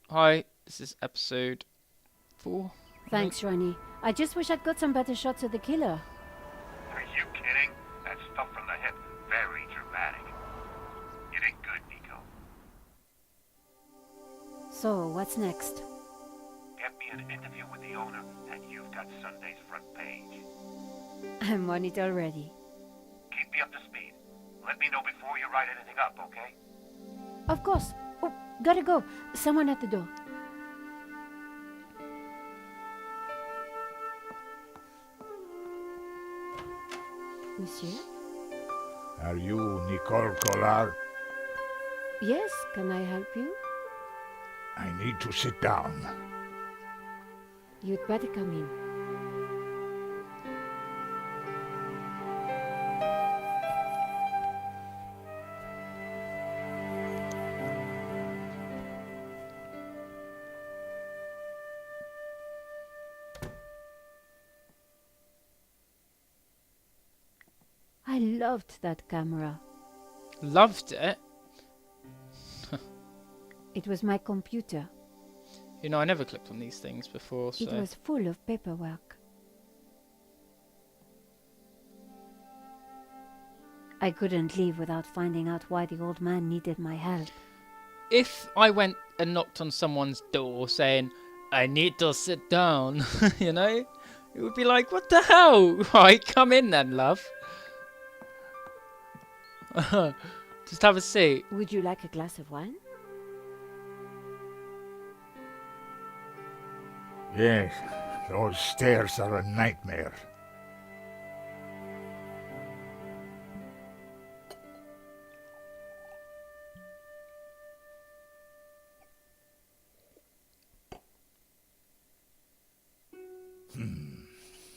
Hi, this is episode 4. Thanks, Ronnie. I just wish I'd got some better shots of the killer. Are you kidding? That stuff from the hip, very dramatic. You did good, Nico. So, what's next? Get me an interview with the owner, and you've got Sunday's front page. I'm on it already. Keep me up to speed. Let me know before you write anything up, okay? Of course. Oh, gotta go. Someone at the door. Monsieur? Are you Nicole Collard? Yes, can I help you? I need to sit down. You'd better come in. I loved that camera. Loved it. It was my computer. You know, I never clicked on these things before, so... It was full of paperwork. I couldn't leave without finding out why the old man needed my help. If I went and knocked on someone's door saying, I need to sit down, you know? It would be like, what the hell? Right, come in then, love. Just have a seat. Would you like a glass of wine? Yes, those stairs are a nightmare.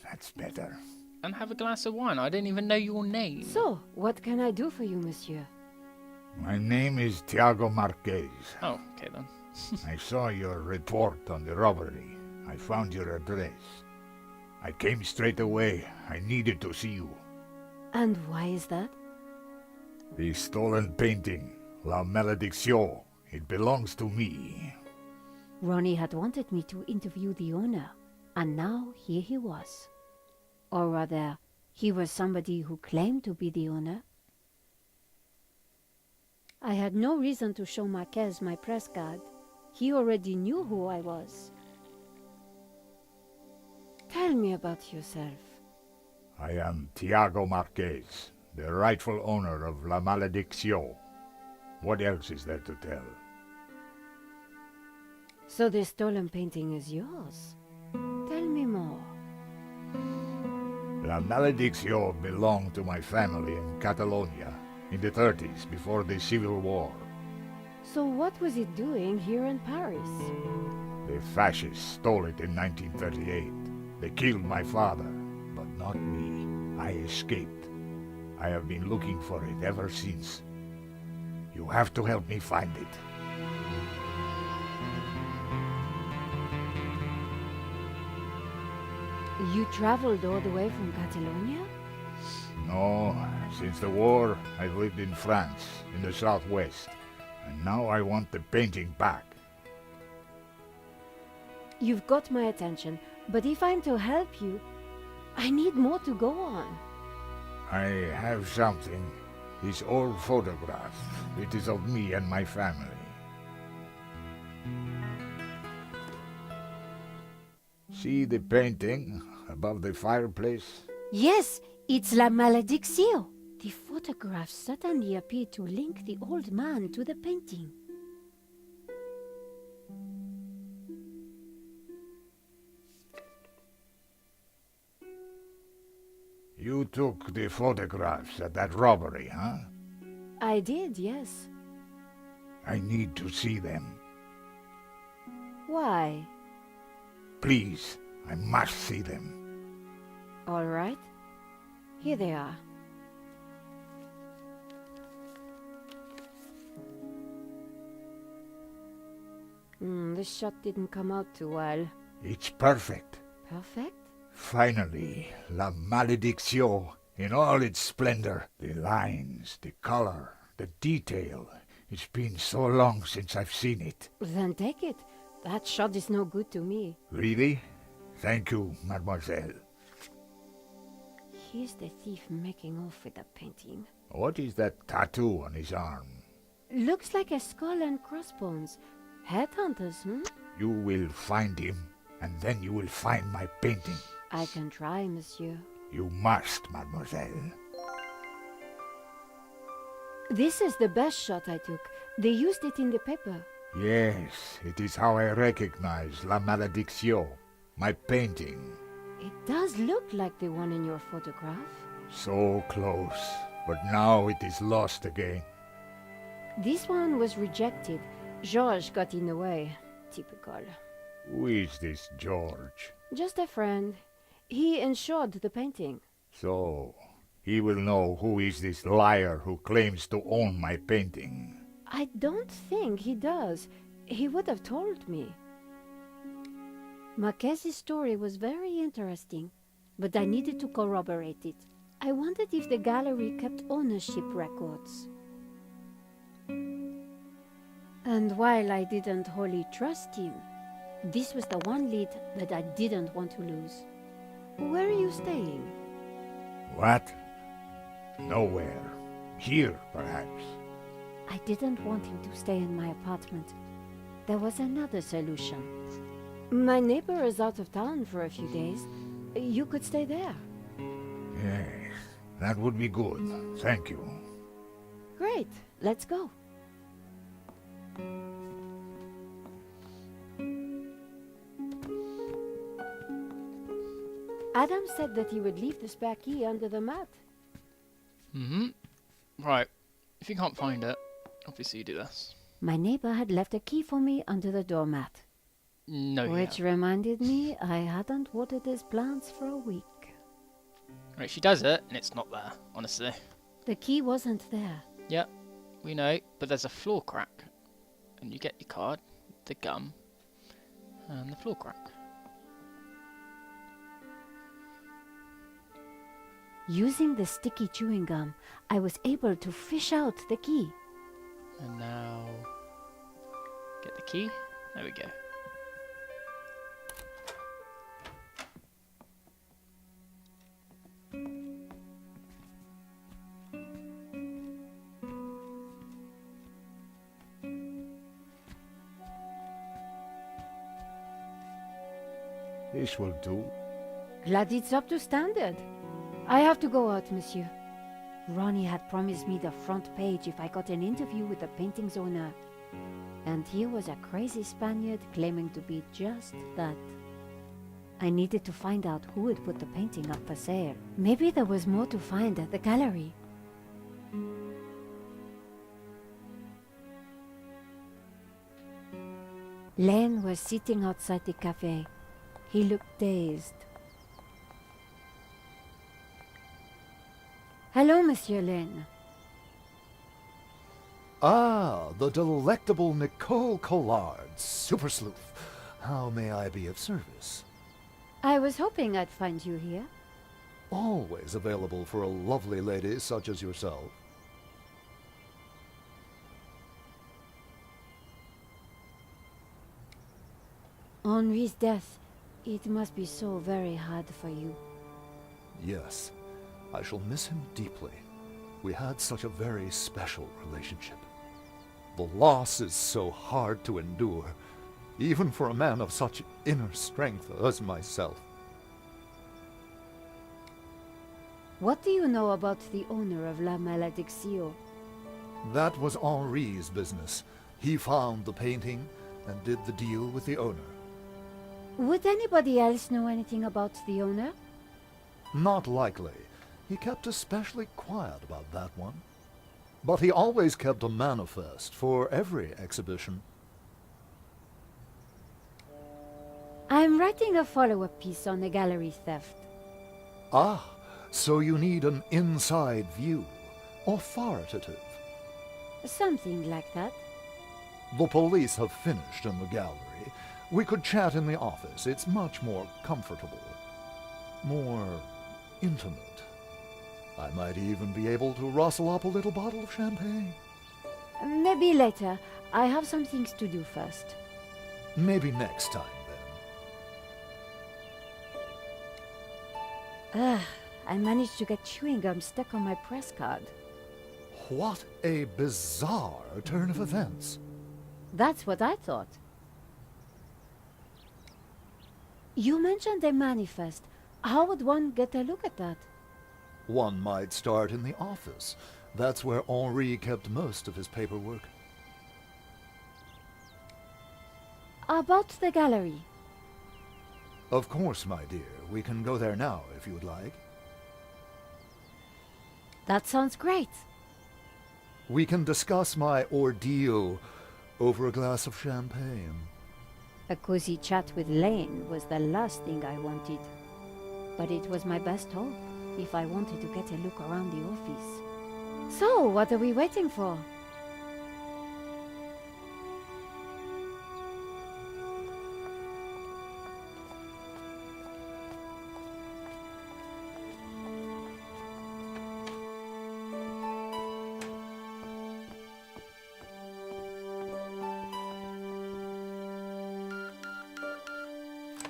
That's better. And have a glass of wine. I didn't even know your name. So, what can I do for you, monsieur? My name is Tiago Marquez. Oh, okay then. I saw your report on the robbery. I found your address. I came straight away. I needed to see you. And why is that? The stolen painting, La Malédiction, it belongs to me. Ronnie had wanted me to interview the owner, and now here he was. Or rather, he was somebody who claimed to be the owner. I had no reason to show Marquez my press card. He already knew who I was. Tell me about yourself. I am Tiago Marquez, the rightful owner of La Malédiction. What else is there to tell? So the stolen painting is yours. Tell me more. La Malédiction belonged to my family in Catalonia in the 30s, before the Civil War. So what was it doing here in Paris? The fascists stole it in 1938. They killed my father, but not me. I escaped. I have been looking for it ever since. You have to help me find it. You traveled all the way from Catalonia? No, since the war, I've lived in France, in the southwest. And now I want the painting back. You've got my attention, but if I'm to help you, I need more to go on. I have something. This old photograph. It is of me and my family. See the painting above the fireplace? Yes, it's La Malédiction. The photograph suddenly appeared to link the old man to the painting. You took the photographs at that robbery, huh? I did, yes. I need to see them. Why? Please, I must see them. All right. Here they are. This shot didn't come out too well. It's perfect. Perfect? Finally, La Malédiction in all its splendor. The lines, the color, the detail. It's been so long since I've seen it. Then take it. That shot is no good to me. Really? Thank you, mademoiselle. Here's the thief making off with the painting. What is that tattoo on his arm? Looks like a skull and crossbones. Headhunters, hmm? You will find him, and then you will find my painting. I can try, monsieur. You must, mademoiselle. This is the best shot I took. They used it in the paper. Yes, it is how I recognize La Malédiction, my painting. It does look like the one in your photograph. So close, but now it is lost again. This one was rejected. Georges got in the way. Typical. Who is this George? Just a friend. He insured the painting. So, he will know who is this liar who claims to own my painting. I don't think he does. He would have told me. Marquez's story was very interesting, but I needed to corroborate it. I wondered if the gallery kept ownership records. And while I didn't wholly trust him, this was the one lead that I didn't want to lose. Where are you staying? What? Nowhere. Here, perhaps. I didn't want him to stay in my apartment. There was another solution. My neighbor is out of town for a few days. You could stay there. Yes, that would be good. Thank you. Great, let's go. Adam said that he would leave the spare key under the mat. Right. If you can't find it, obviously you do this. My neighbor had left a key for me under the doormat. No, you Which haven't. reminded me I hadn't watered his plants for a week. Right, she does it, and it's not there, honestly. The key wasn't there. Yep, we know, but there's a floor crack. And you get your card, the gum, and the floor crack. Using the sticky chewing gum, I was able to fish out the key. And now... get the key. There we go. This will do. Glad it's up to standard. I have to go out, monsieur. Ronnie had promised me the front page if I got an interview with the painting's owner. And here was a crazy Spaniard claiming to be just that. I needed to find out who had put the painting up for sale. Maybe there was more to find at the gallery. Len was sitting outside the cafe. He looked dazed. Hello, Monsieur Len. Ah, the delectable Nicole Collard, super sleuth. How may I be of service? I was hoping I'd find you here. Always available for a lovely lady such as yourself. Henri's death, it must be so very hard for you. Yes, I shall miss him deeply. We had such a very special relationship. The loss is so hard to endure, even for a man of such inner strength as myself. What do you know about the owner of La Malédiction? That was Henri's business. He found the painting and did the deal with the owner. Would anybody else know anything about the owner? Not likely. He kept especially quiet about that one. But he always kept a manifest for every exhibition. I'm writing a follow-up piece on the gallery theft. Ah, so you need an inside view. Authoritative. Something like that. The police have finished in the gallery. We could chat in the office. It's much more comfortable. More intimate. I might even be able to rustle up a little bottle of champagne. Maybe later. I have some things to do first. Maybe next time, then. Ugh, I managed to get chewing gum stuck on my press card. What a bizarre turn of events. That's what I thought. You mentioned a manifest. How would one get a look at that? One might start in the office. That's where Henri kept most of his paperwork. About the gallery. Of course, my dear. We can go there now, if you would like. That sounds great. We can discuss my ordeal over a glass of champagne. A cozy chat with Lane was the last thing I wanted. But it was my best hope if I wanted to get a look around the office. So, what are we waiting for?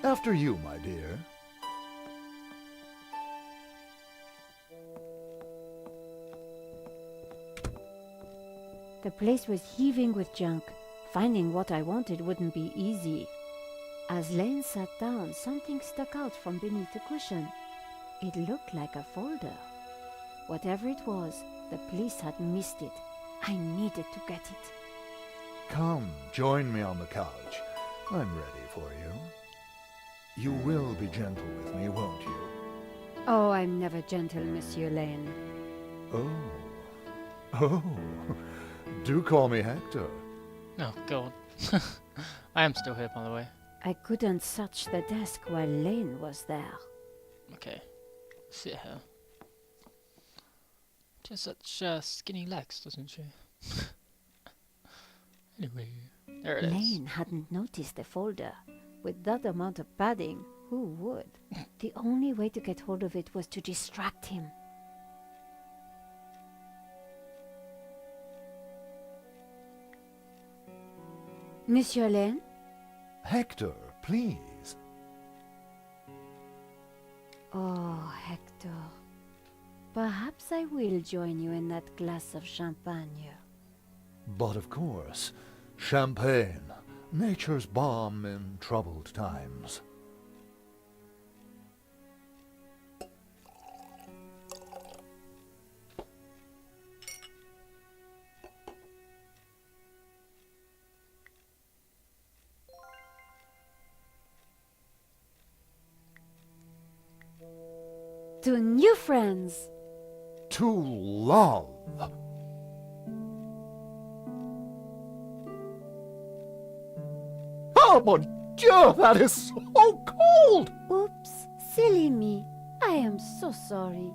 After you, my dear. The place was heaving with junk. Finding what I wanted wouldn't be easy. As Lane sat down, something stuck out from beneath the cushion. It looked like a folder. Whatever it was, the police had missed it. I needed to get it. Come, join me on the couch. I'm ready for you. You will be gentle with me, won't you? Oh, I'm never gentle, Monsieur Lane. Oh. Oh. Do call me Hector. Oh, God. I am still here, by the way. I couldn't touch the desk while Lane was there. Okay. Sit here. She has such skinny legs, doesn't she? Anyway, there it is. Lane hadn't noticed the folder. With that amount of padding, who would? The only way to get hold of it was to distract him. Monsieur Lane? Hector, please. Oh, Hector. Perhaps I will join you in that glass of champagne. But of course, champagne, nature's balm in troubled times. To new friends! To love. Oh, mon Dieu, that is so cold! Oops, silly me. I am so sorry.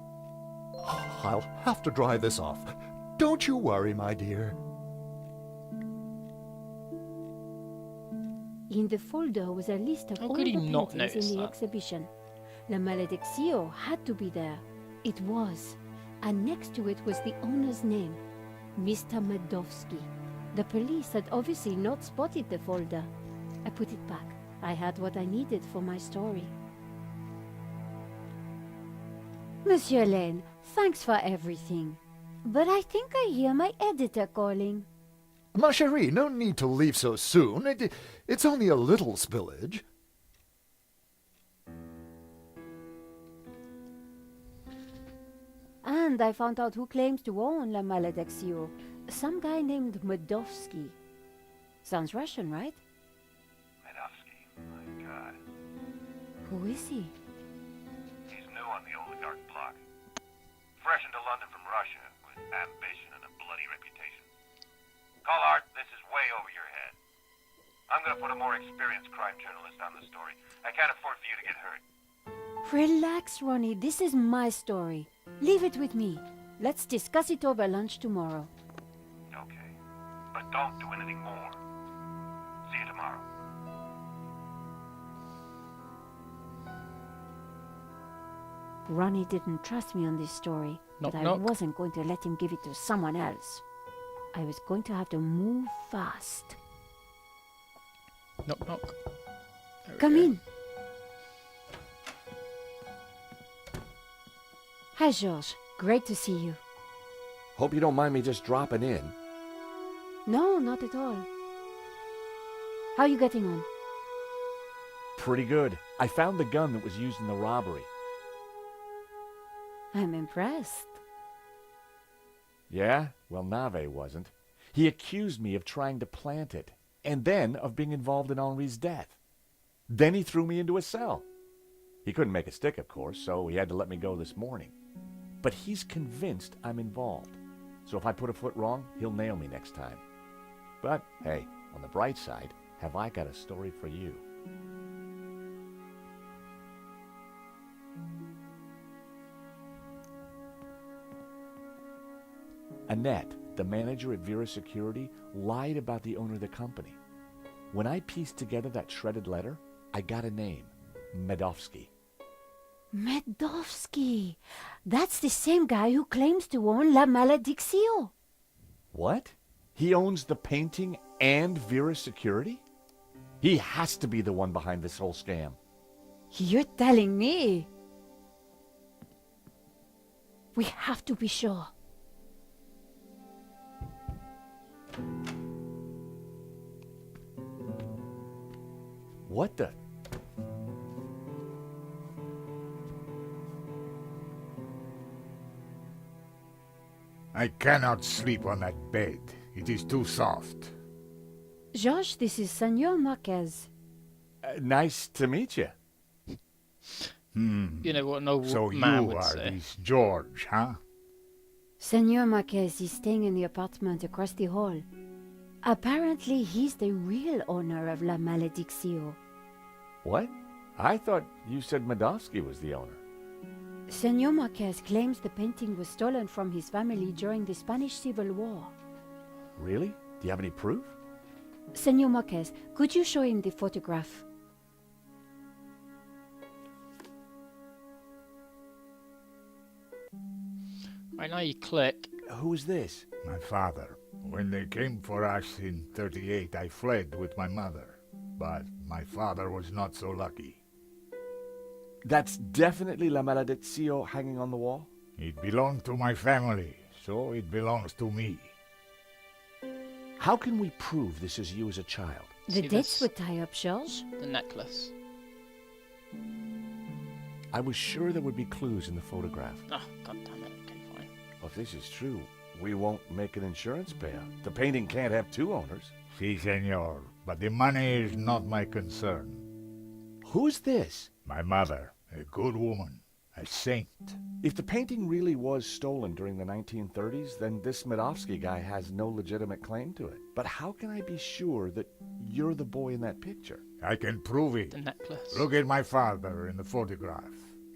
I'll have to dry this off. Don't you worry, my dear. In the folder was a list of How all could the he not paintings notice in the that? exhibition. La Malediccio had to be there. It was. And next to it was the owner's name, Mr. Medovsky. The police had obviously not spotted the folder. I put it back. I had what I needed for my story. Monsieur Lane, thanks for everything. But I think I hear my editor calling. Ma chérie, no need to leave so soon. It's only a little spillage. And I found out who claims to own La Malediccio. Some guy named Medovsky. Sounds Russian, right? Medovsky, my God. Who is he? He's new on the oligarch block. Fresh into London from Russia, with ambition and a bloody reputation. Collard, this is way over your head. I'm gonna put a more experienced crime journalist on the story. I can't afford for you to get hurt. Relax, Ronnie. This is my story. Leave it with me. Let's discuss it over lunch tomorrow. Okay. But don't do anything more. See you tomorrow. Ronnie didn't trust me on this story, Knock, but I knock. wasn't going to let him give it to someone else. I was going to have to move fast. Knock, knock. There we Come go. in. Hi, George. Great to see you. Hope you don't mind me just dropping in. No, not at all. How are you getting on? Pretty good. I found the gun that was used in the robbery. I'm impressed. Yeah? Well, Nave wasn't. He accused me of trying to plant it, and then of being involved in Henri's death. Then he threw me into a cell. He couldn't make a stick, of course, so he had to let me go this morning. But he's convinced I'm involved. So if I put a foot wrong, he'll nail me next time. But, hey, on the bright side, have I got a story for you. Annette, the manager at Vera Security, lied about the owner of the company. When I pieced together that shredded letter, I got a name. Medovsky. Medovsky. That's the same guy who claims to own La Malediccio. What? He owns the painting and Vera Security? He has to be the one behind this whole scam. You're telling me? We have to be sure. What the? I cannot sleep on that bed. It is too soft. George, this is Senor Marquez. Nice to meet you. You know what an old So man you would are say. this George, huh? Senor Marquez is staying in the apartment across the hall. Apparently, he's the real owner of La Malediccio. What? I thought you said Medovsky was the owner. Senor Marquez claims the painting was stolen from his family during the Spanish Civil War. Really? Do you have any proof? Senor Marquez, could you show him the photograph? Right now you click. Who is this? My father. When they came for us in 38, I fled with my mother. But my father was not so lucky. That's definitely La Malediccio hanging on the wall? It belonged to my family, so it belongs to me. How can we prove this is you as a child? The See dates this? would tie up, George. The necklace. I was sure there would be clues in the photograph. Oh, god damn it. Okay, fine. Well, if this is true, we won't make an insurance payout. The painting can't have two owners. Si, senor, but the money is not my concern. Who's this? My mother, a good woman, a saint. If the painting really was stolen during the 1930s, then this Medovsky guy has no legitimate claim to it. But how can I be sure that you're the boy in that picture? I can prove it. The necklace. Look at my father in the photograph.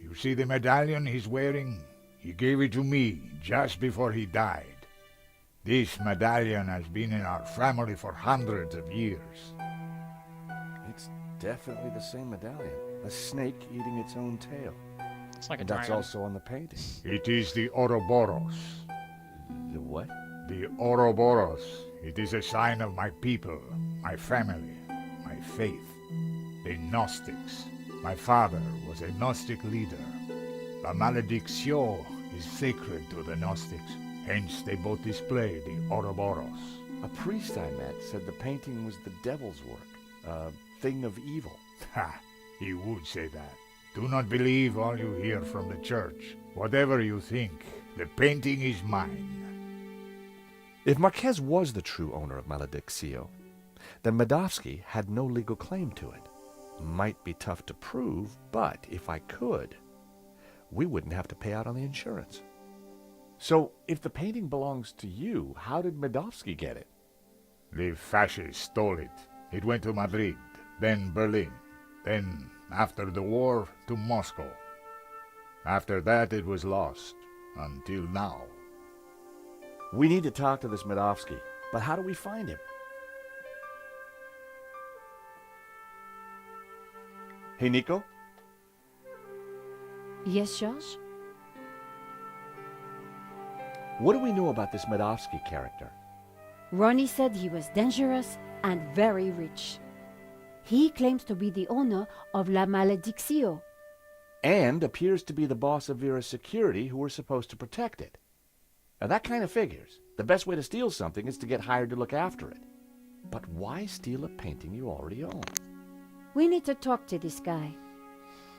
You see the medallion he's wearing? He gave it to me just before he died. This medallion has been in our family for hundreds of years. It's definitely the same medallion. A snake eating its own tail. It's like a And that's dragon. also on the painting. It is the Ouroboros. The what? The Ouroboros. It is a sign of my people, my family, my faith. The Gnostics. My father was a Gnostic leader. La Malediccio is sacred to the Gnostics. Hence they both display the Ouroboros. A priest I met said the painting was the devil's work. A thing of evil. Ha! He would say that. Do not believe all you hear from the church. Whatever you think, the painting is mine. If Marquez was the true owner of Malediccio, then Medovsky had no legal claim to it. Might be tough to prove, but if I could, we wouldn't have to pay out on the insurance. So, if the painting belongs to you, how did Medovsky get it? The fascists stole it. It went to Madrid, then Berlin, then, after the war, to Moscow. After that it was lost, until now. We need to talk to this Medovsky, but how do we find him? Hey, Nico? Yes, George? What do we know about this Medovsky character? Ronnie said he was dangerous and very rich. He claims to be the owner of La Malediccio. And appears to be the boss of Vera's security who were supposed to protect it. Now that kind of figures. The best way to steal something is to get hired to look after it. But why steal a painting you already own? We need to talk to this guy.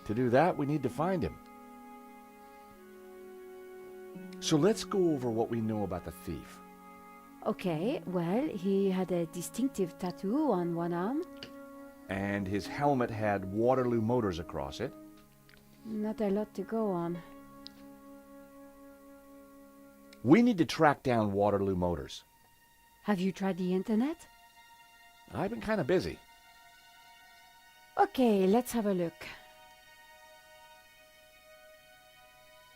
To do that, we need to find him. So let's go over what we know about the thief. Okay, well, he had a distinctive tattoo on one arm. And his helmet had Waterloo Motors across it. Not a lot to go on. We need to track down Waterloo Motors. Have you tried the internet? I've been kind of busy. Okay, let's have a look.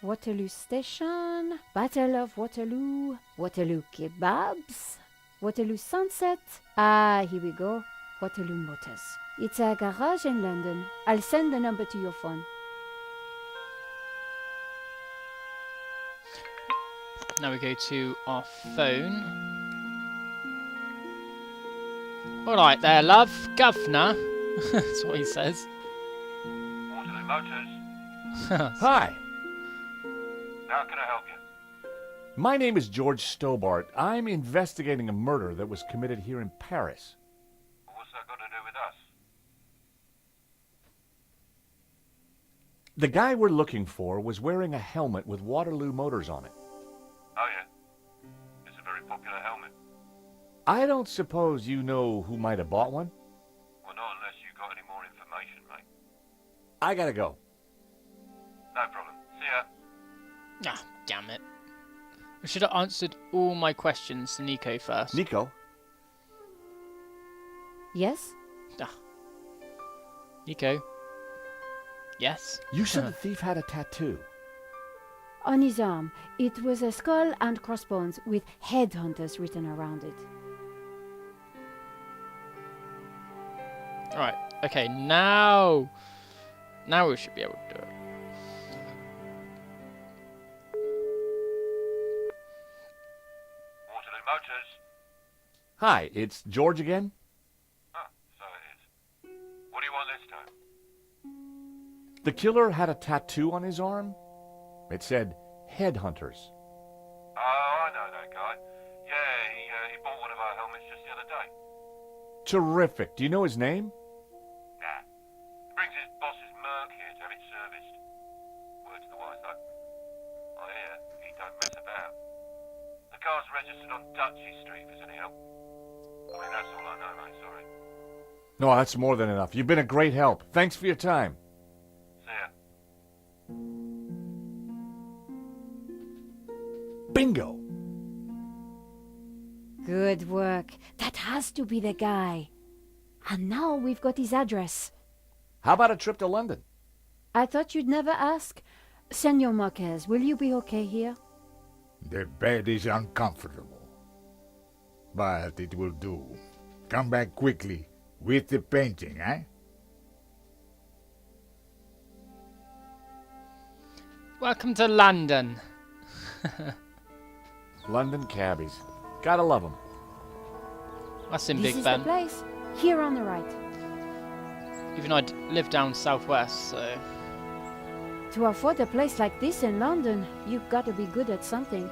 Waterloo Station, Battle of Waterloo, Waterloo Kebabs, Waterloo Sunset. Ah, here we go. Waterloo Motors. It's a garage in London. I'll send the number to your phone. Now we go to our phone. Alright there, love. Governor. That's what he says. Waterloo Motors. Hi, How can I help you? my name is George Stobart. I'm investigating a murder that was committed here in Paris. What's that got to do with us? The guy we're looking for was wearing a helmet with Waterloo Motors on it. Oh, yeah. It's a very popular helmet. I don't suppose you know who might have bought one? Well, not unless you got any more information, mate. I gotta go. No problem. See ya. Ah, damn it. I should have answered all my questions to Nico first. Nico, Yes? Ah. Nico. Yes? you said the thief had a tattoo. On his arm, it was a skull and crossbones with headhunters written around it. Alright, okay, now we should be able to do it. Waterloo Motors. Hi, it's George again. Huh, so it is. What do you want this time? The killer had a tattoo on his arm. It said, Headhunters. Oh, I know that guy. Yeah, he bought one of our helmets just the other day. Terrific. Do you know his name? Nah. He brings his boss's Merc here to have it serviced. Word to the wise, though. I hear he don't mess about. The car's registered on Dutchy Street, if there's any help. I mean, that's all I know, mate, sorry. No, that's more than enough. You've been a great help. Thanks for your time. See ya. Bingo! Good work. That has to be the guy. And now we've got his address. How about a trip to London? I thought you'd never ask. Senor Marquez, will you be okay here? The bed is uncomfortable. But it will do. Come back quickly with the painting, eh? Welcome to London. London cabbies. Gotta love them. That's in This Big is Ben. the place. Here on the right. Even though I live down southwest, so... To afford a place like this in London, you've got to be good at something.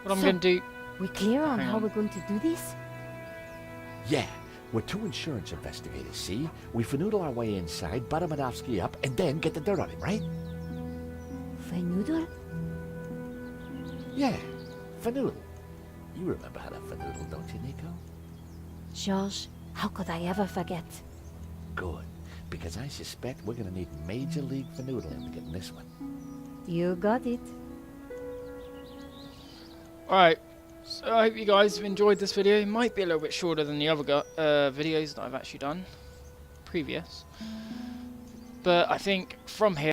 What I'm So- going to do... We clear on Hang how on. we're going to do this? Yeah, we're two insurance investigators, see? We finagle our way inside, butter Madovsky up, and then get the dirt on him, right? Fenoodle? Yeah, finagle. You remember how to finagle, don't you, Nico? George, how could I ever forget? Good, because I suspect we're gonna need Major League finaggling to get in this one. You got it. Alright, so I hope you guys have enjoyed this video. It might be a little bit shorter than the other videos that I've actually done previous. But I think from here